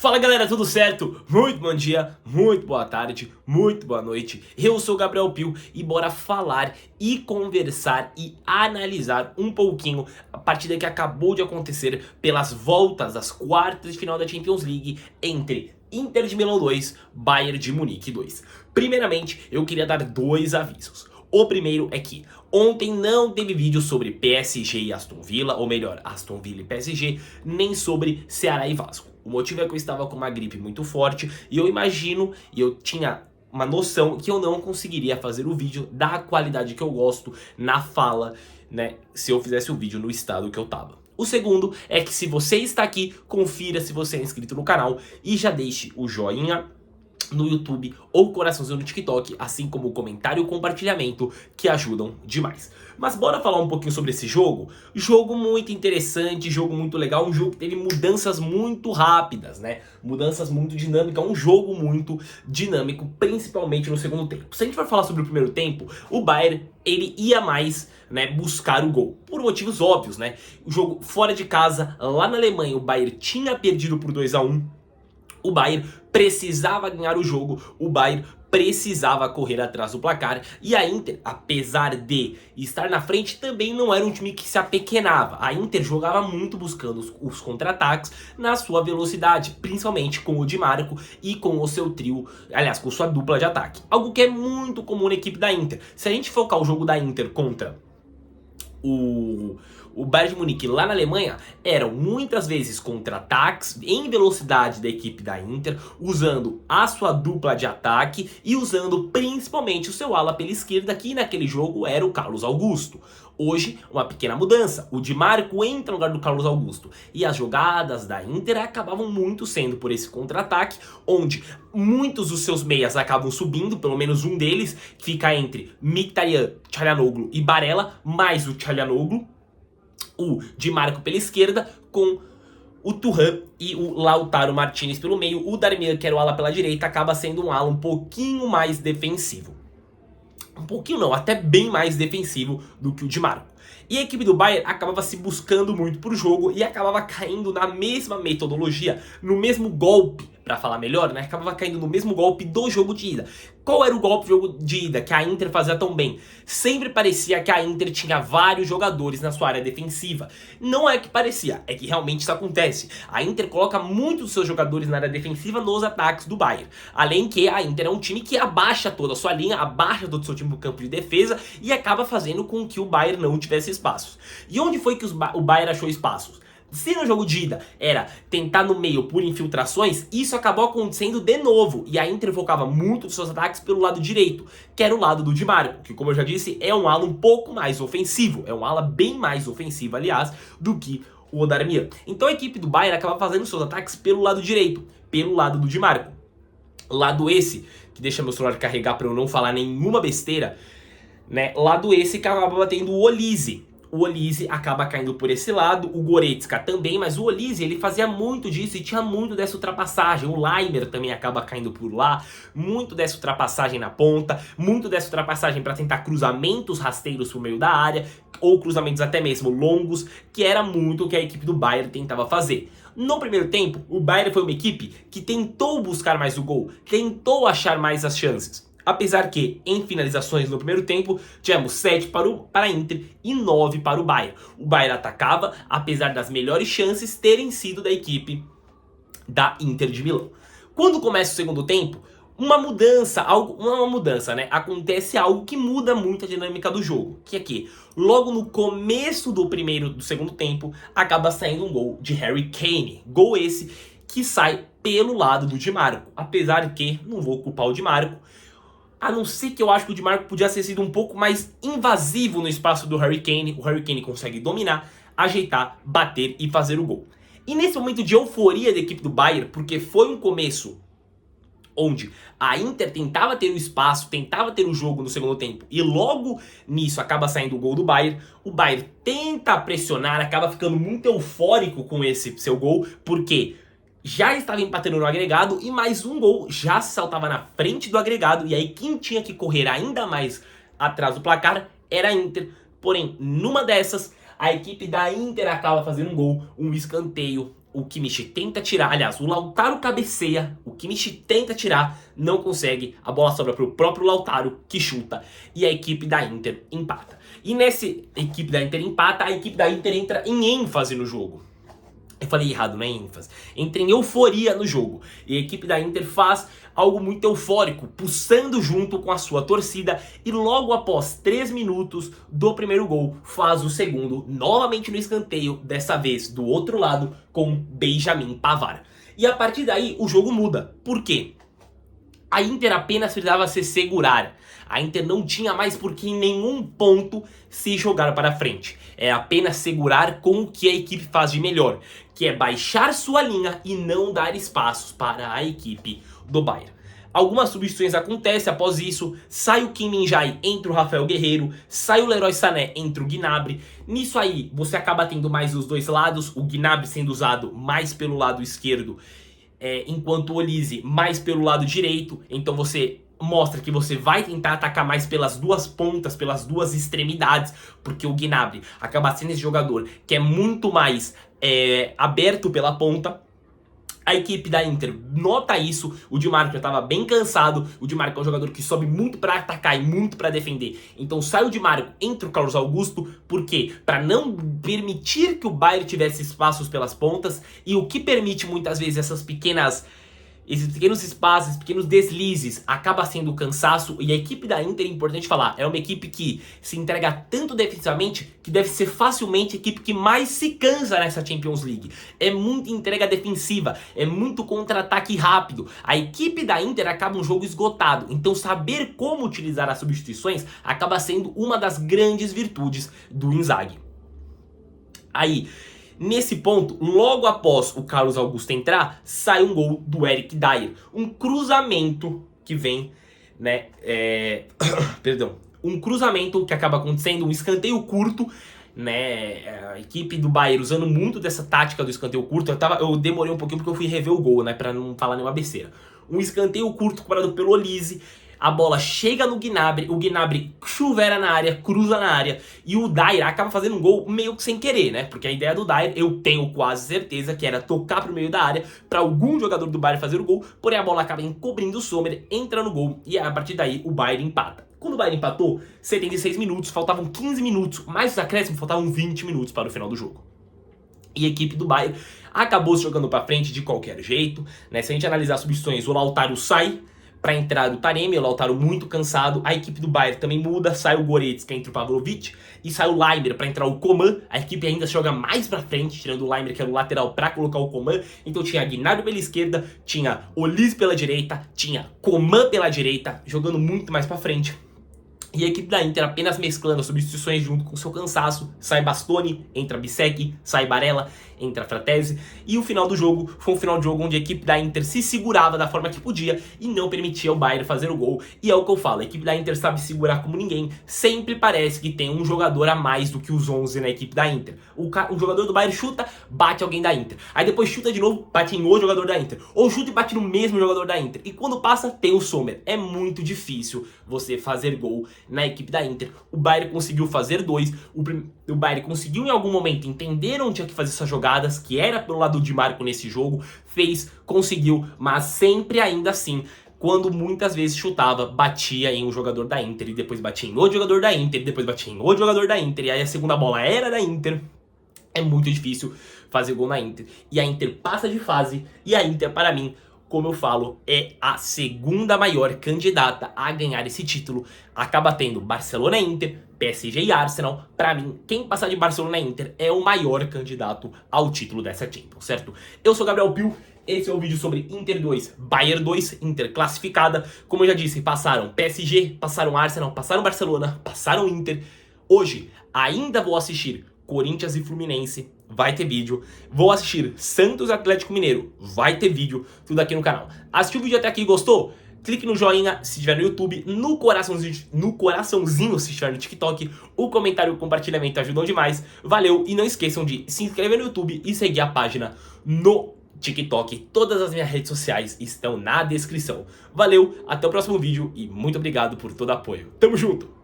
Fala galera, tudo certo? Muito bom dia, muito boa tarde, muito boa noite. Eu sou o Gabriel Pio e bora falar e conversar e analisar um pouquinho a partida que acabou de acontecer pelas voltas das quartas de final da Champions League entre Inter de Milão 2, Bayern de Munique 2. Primeiramente, eu queria dar dois avisos. O primeiro é que ontem não teve vídeo sobre PSG e Aston Villa, ou melhor, Aston Villa e PSG, nem sobre Ceará e Vasco. O motivo é que eu estava com uma gripe muito forte e eu imagino, e eu tinha uma noção que eu não conseguiria fazer o vídeo da qualidade que eu gosto na fala, né, se eu fizesse o vídeo no estado que eu tava. O segundo é que se você está aqui, confira se você é inscrito no canal e já deixe o joinha no YouTube ou coraçãozinho no TikTok, assim como o comentário e o compartilhamento, que ajudam demais. Mas bora falar um pouquinho sobre esse jogo? Jogo muito interessante, jogo muito legal, um jogo que teve mudanças muito rápidas, né? Mudanças muito dinâmicas, um jogo muito dinâmico, principalmente no segundo tempo. Se a gente for falar sobre o primeiro tempo, o Bayern, ele ia mais, né, buscar o gol, por motivos óbvios, né? O jogo fora de casa, lá na Alemanha, o Bayern tinha perdido por 2-1. O Bayern precisava ganhar o jogo, o Bayern precisava correr atrás do placar, e a Inter, apesar de estar na frente, também não era um time que se apequenava. A Inter jogava muito buscando os contra-ataques na sua velocidade, principalmente com o Di Marco e com o seu trio, aliás, com sua dupla de ataque. Algo que é muito comum na equipe da Inter. Se a gente focar o jogo da Inter contra o Bayern de Munique lá na Alemanha, eram muitas vezes contra-ataques em velocidade da equipe da Inter, usando a sua dupla de ataque e usando principalmente o seu ala pela esquerda, que naquele jogo era o Carlos Augusto. Hoje, uma pequena mudança, o Di Marco entra no lugar do Carlos Augusto e as jogadas da Inter acabavam muito sendo por esse contra-ataque, onde muitos dos seus meias acabam subindo, pelo menos um deles, que fica entre Mkhitaryan, Çalhanoğlu e Barella, mais o Çalhanoğlu, o Di Marco pela esquerda, com o Thuram e o Lautaro Martinez pelo meio. O Darmian, que era o ala pela direita, acaba sendo um ala um pouquinho mais defensivo. Um pouquinho não, até bem mais defensivo do que o Di Marco. E a equipe do Bayern acabava se buscando muito pro jogo e acabava caindo na mesma metodologia, no mesmo golpe, pra falar melhor, né? Acabava caindo no mesmo golpe do jogo de ida. Qual era o golpe do jogo de ida que a Inter fazia tão bem? Sempre parecia que a Inter tinha vários jogadores na sua área defensiva. Não é que parecia, é que realmente isso acontece. A Inter coloca muitos dos seus jogadores na área defensiva nos ataques do Bayern. Além que a Inter é um time que abaixa toda a sua linha, abaixa todo o seu time no campo de defesa e acaba fazendo com que o Bayern não tivesse espaços. E onde foi que o Bayern achou espaços? Se no jogo de ida era tentar no meio por infiltrações, isso acabou acontecendo de novo. E a Inter focava muito dos seus ataques pelo lado direito, que era o lado do Di Marco, que, como eu já disse, é um ala um pouco mais ofensivo. É um ala bem mais ofensivo, aliás, do que o Darmian. Então a equipe do Bayern acaba fazendo seus ataques pelo lado direito, pelo lado do Di Marco. Lado esse, que deixa meu celular carregar para eu não falar nenhuma besteira, né? Lado esse que acaba batendo o Olise. O Olise acaba caindo por esse lado, o Goretzka também, mas o Olise, ele fazia muito disso e tinha muito dessa ultrapassagem. O Laimer também acaba caindo por lá, muito dessa ultrapassagem na ponta, muito dessa ultrapassagem para tentar cruzamentos rasteiros pro meio da área, ou cruzamentos até mesmo longos, que era muito o que a equipe do Bayern tentava fazer. No primeiro tempo, o Bayern foi uma equipe que tentou buscar mais o gol, tentou achar mais as chances. Apesar que, em finalizações no primeiro tempo, tivemos 7 para a Inter e 9 para o Bayern. O Bayern atacava, apesar das melhores chances terem sido da equipe da Inter de Milão. Quando começa o segundo tempo, uma mudança, né? Acontece algo que muda muito a dinâmica do jogo. Que é que, logo no começo do segundo tempo, acaba saindo um gol de Harry Kane. Gol esse que sai pelo lado do Di Marco. Apesar que, não vou culpar o Di Marco, a não ser que eu acho que o Di Marco podia ter sido um pouco mais invasivo no espaço do Harry Kane. O Harry Kane consegue dominar, ajeitar, bater e fazer o gol. E nesse momento de euforia da equipe do Bayern, porque foi um começo onde a Inter tentava ter o espaço, tentava ter o jogo no segundo tempo, e logo nisso acaba saindo o gol do Bayern, o Bayern tenta pressionar, acaba ficando muito eufórico com esse seu gol, porque já estava empatando no agregado e mais um gol já se saltava na frente do agregado. E aí quem tinha que correr ainda mais atrás do placar era a Inter. Porém, numa dessas, a equipe da Inter acaba fazendo um gol, um escanteio o Kimmich tenta tirar, aliás, o Lautaro cabeceia, o Kimmich tenta tirar, não consegue, a bola sobra para o próprio Lautaro, que chuta, e a equipe da Inter empata. E nessa equipe da Inter empata, a equipe da Inter entra em ênfase no jogo. Eu falei errado, não é ênfase. Entra em euforia no jogo. E a equipe da Inter faz algo muito eufórico, pulsando junto com a sua torcida. E logo após 3 minutos do primeiro gol, faz o segundo, novamente no escanteio, dessa vez do outro lado, com Benjamin Pavard. E a partir daí, o jogo muda. Por quê? A Inter apenas precisava se segurar. A Inter não tinha mais por que em nenhum ponto se jogar para frente. É apenas segurar com o que a equipe faz de melhor, que é baixar sua linha e não dar espaços para a equipe do Bayern. Algumas substituições acontecem após isso, sai o Kim Min-jae, entra o Rafael Guerreiro, sai o Leroy Sané, entra o Gnabry. Nisso aí, você acaba tendo mais os dois lados, o Gnabry sendo usado mais pelo lado esquerdo, enquanto o Olise mais pelo lado direito. Então você mostra que você vai tentar atacar mais pelas duas pontas, pelas duas extremidades, porque o Gnabry acaba sendo esse jogador que é muito mais aberto pela ponta. A equipe da Inter nota isso, o Di Marco já estava bem cansado, o Di Marco é um jogador que sobe muito para atacar e muito para defender. Então sai o Di Marco, entra o Carlos Augusto, por quê? Para não permitir que o Bayern tivesse espaços pelas pontas, e o que permite muitas vezes esses pequenos espaços, esses pequenos deslizes, acaba sendo o cansaço. E a equipe da Inter, é importante falar, é uma equipe que se entrega tanto defensivamente que deve ser facilmente a equipe que mais se cansa nessa Champions League. É muita entrega defensiva, é muito contra-ataque rápido. A equipe da Inter acaba um jogo esgotado, então saber como utilizar as substituições acaba sendo uma das grandes virtudes do Inzaghi. Aí, nesse ponto, logo após o Carlos Augusto entrar, sai um gol do Eric Dier. Um cruzamento que vem, né, perdão, um cruzamento que acaba acontecendo, um escanteio curto, né, a equipe do Bayern usando muito dessa tática do escanteio curto. Eu demorei um pouquinho porque eu fui rever o gol, né, pra não falar nenhuma besteira. Um escanteio curto cobrado pelo Olise. A bola chega no Gnabry, o Gnabry chuvera na área, cruza na área, e o Dier acaba fazendo um gol meio que sem querer, né? Porque a ideia do Dier, eu tenho quase certeza que era tocar pro meio da área para algum jogador do Bayern fazer o gol, porém a bola acaba encobrindo o Sommer, entra no gol, e a partir daí o Bayern empata. Quando o Bayern empatou, 76 minutos, faltavam 15 minutos, mais os acréscimos, faltavam 20 minutos para o final do jogo. E a equipe do Bayern acabou se jogando para frente de qualquer jeito, né? Se a gente analisar as substituições, o Lautaro sai para entrar o Taremi, o Lautaro muito cansado. A equipe do Bayern também muda, sai o Goretzka, entra o Pavlovic, e sai o Leimer para entrar o Coman. A equipe ainda se joga mais para frente, tirando o Leimer, que era o lateral, para colocar o Coman. Então tinha Gnabry pela esquerda, tinha Olise pela direita, tinha Coman pela direita, jogando muito mais para frente. E a equipe da Inter apenas mesclando as substituições junto com o seu cansaço. Sai Bastoni, entra Bissek, sai Barella, entra Fratesi. E o final do jogo foi um final de jogo onde a equipe da Inter se segurava da forma que podia e não permitia ao Bayern fazer o gol. E é o que eu falo, a equipe da Inter sabe segurar como ninguém. Sempre parece que tem um jogador a mais do que os 11 na equipe da Inter. O jogador do Bayern chuta, bate alguém da Inter. Aí depois chuta de novo, bate em outro jogador da Inter. Ou chuta e bate no mesmo jogador da Inter. E quando passa, tem o Sommer. É muito difícil você fazer gol na equipe da Inter. O Bayern conseguiu fazer 2. O Bayern conseguiu em algum momento entender onde tinha que fazer essas jogadas, que era pelo lado do Di Marco nesse jogo. Fez, conseguiu, mas sempre ainda assim, quando muitas vezes chutava, batia em um jogador da Inter, e depois batia em outro jogador da Inter, e depois batia em outro jogador da Inter, e aí a segunda bola era da Inter. É muito difícil fazer gol na Inter. E a Inter passa de fase, e a Inter, para mim, como eu falo, é a segunda maior candidata a ganhar esse título. Acaba tendo Barcelona e Inter, PSG e Arsenal. Pra mim, quem passar de Barcelona e Inter é o maior candidato ao título dessa Champions, certo? Eu sou Gabriel Pio, esse é o vídeo sobre Inter 2, Bayern 2, Inter classificada. Como eu já disse, passaram PSG, passaram Arsenal, passaram Barcelona, passaram Inter. Hoje, ainda vou assistir Corinthians e Fluminense, vai ter vídeo. Vou assistir Santos e Atlético Mineiro, vai ter vídeo, tudo aqui no canal. Assistiu o vídeo até aqui e gostou? Clique no joinha se estiver no YouTube, no coraçãozinho se estiver no TikTok. O comentário e o compartilhamento ajudam demais. Valeu, e não esqueçam de se inscrever no YouTube e seguir a página no TikTok. Todas as minhas redes sociais estão na descrição. Valeu, até o próximo vídeo e muito obrigado por todo o apoio. Tamo junto!